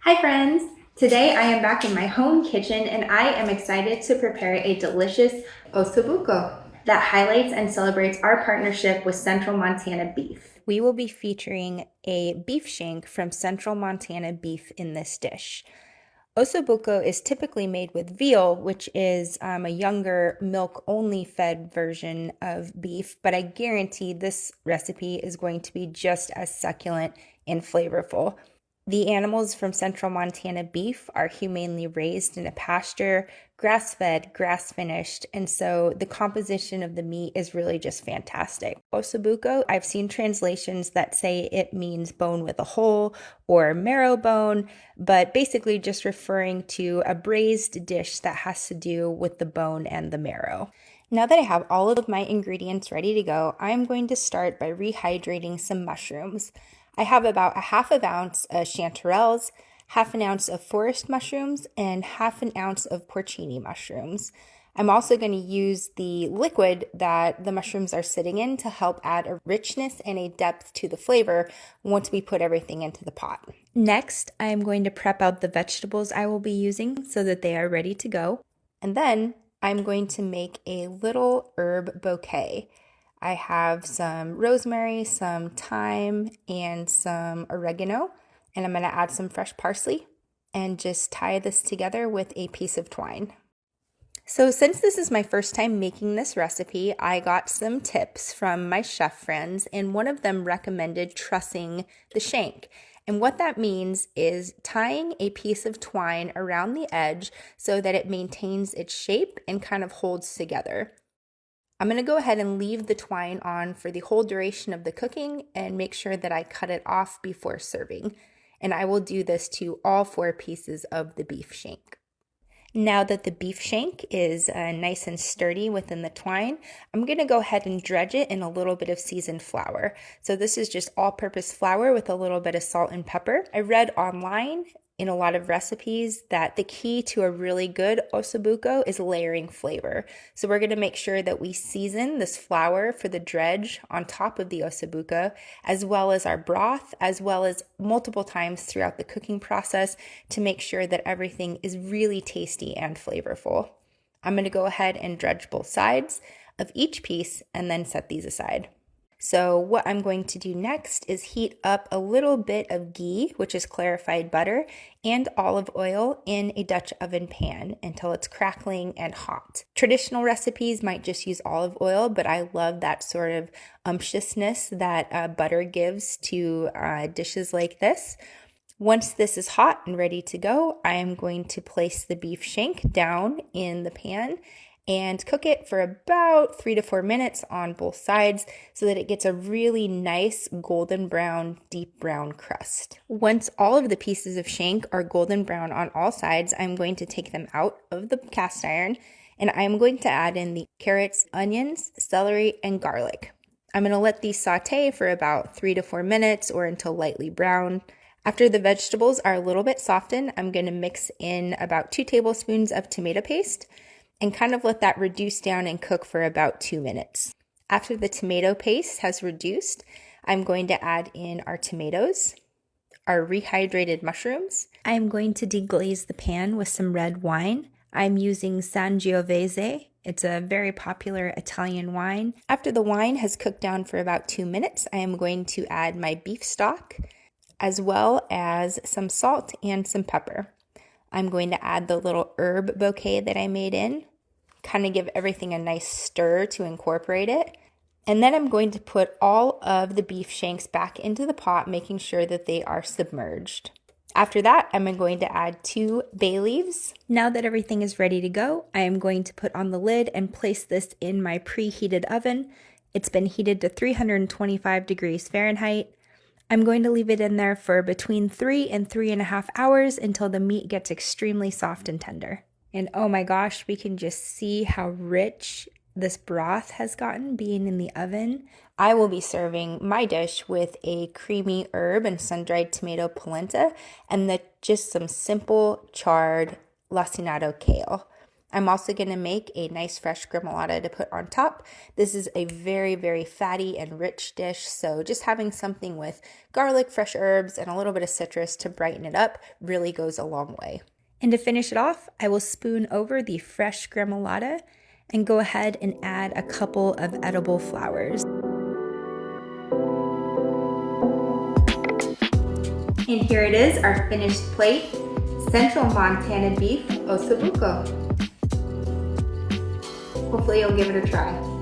Hi friends! Today I am back in my home kitchen and I am excited to prepare a delicious Osso Buco that highlights and celebrates our partnership with Central Montana Beef. We will be featuring a beef shank from Central Montana Beef in this dish. Osso Buco is typically made with veal, which is a younger milk-only fed version of beef, but I guarantee this recipe is going to be just as succulent and flavorful. The animals from Central Montana Beef are humanely raised in a pasture, grass-fed, grass-finished, and so the composition of the meat is really just fantastic. Osso Buco, I've seen translations that say it means bone with a hole or marrow bone, but basically just referring to a braised dish that has to do with the bone and the marrow. Now that I have all of my ingredients ready to go, I'm going to start by rehydrating some mushrooms. I have about a half an ounce of chanterelles, half an ounce of forest mushrooms, and half an ounce of porcini mushrooms. I'm also going to use the liquid that the mushrooms are sitting in to help add a richness and a depth to the flavor once we put everything into the pot. Next, I'm going to prep out the vegetables I will be using so that they are ready to go. And then I'm going to make a little herb bouquet. I have some rosemary, some thyme, and some oregano, and I'm going to add some fresh parsley and just tie this together with a piece of twine. So since this is my first time making this recipe, I got some tips from my chef friends, and one of them recommended trussing the shank. And what that means is tying a piece of twine around the edge so that it maintains its shape and kind of holds together. I'm going to go ahead and leave the twine on for the whole duration of the cooking and make sure that I cut it off before serving. And I will do this to all 4 pieces of the beef shank. Now that the beef shank is nice and sturdy within the twine, I'm going to go ahead and dredge it in a little bit of seasoned flour. So this is just all-purpose flour with a little bit of salt and pepper. I read online in a lot of recipes that the key to a really good Osso Buco is layering flavor. So we're going to make sure that we season this flour for the dredge on top of the Osso Buco, as well as our broth, as well as multiple times throughout the cooking process to make sure that everything is really tasty and flavorful. I'm going to go ahead and dredge both sides of each piece and then set these aside. So what I'm going to do next is heat up a little bit of ghee, which is clarified butter, and olive oil in a Dutch oven pan until it's crackling and hot. Traditional recipes might just use olive oil, but I love that sort of unctuousness that butter gives to dishes like this. Once this is hot and ready to go, I am going to place the beef shank down in the pan and cook it for about 3 to 4 minutes on both sides so that it gets a really nice golden brown, deep brown crust. Once all of the pieces of shank are golden brown on all sides, I'm going to take them out of the cast iron and I'm going to add in the carrots, onions, celery, and garlic. I'm going to let these saute for about 3 to 4 minutes or until lightly brown. After the vegetables are a little bit softened, I'm going to mix in about 2 tablespoons of tomato paste and kind of let that reduce down and cook for about 2 minutes. After the tomato paste has reduced, I'm going to add in our tomatoes, our rehydrated mushrooms. I'm going to deglaze the pan with some red wine. I'm using Sangiovese. It's a very popular Italian wine. After the wine has cooked down for about 2 minutes, I am going to add my beef stock, as well as some salt and some pepper. I'm going to add the little herb bouquet that I made in, kind of give everything a nice stir to incorporate it. And then I'm going to put all of the beef shanks back into the pot, making sure that they are submerged. After that, I'm going to add 2 bay leaves. Now that everything is ready to go, I am going to put on the lid and place this in my preheated oven. It's been heated to 325 degrees Fahrenheit. I'm going to leave it in there for between 3 and 3.5 hours until the meat gets extremely soft and tender. And oh my gosh, we can just see how rich this broth has gotten being in the oven. I will be serving my dish with a creamy herb and sun-dried tomato polenta and just some simple charred lacinato kale. I'm also going to make a nice fresh gremolata to put on top. This is a very, very fatty and rich dish, so just having something with garlic, fresh herbs, and a little bit of citrus to brighten it up really goes a long way. And to finish it off, I will spoon over the fresh gremolata and go ahead and add a couple of edible flowers. And here it is, our finished plate, Central Montana beef Osso Buco. Hopefully you'll give it a try.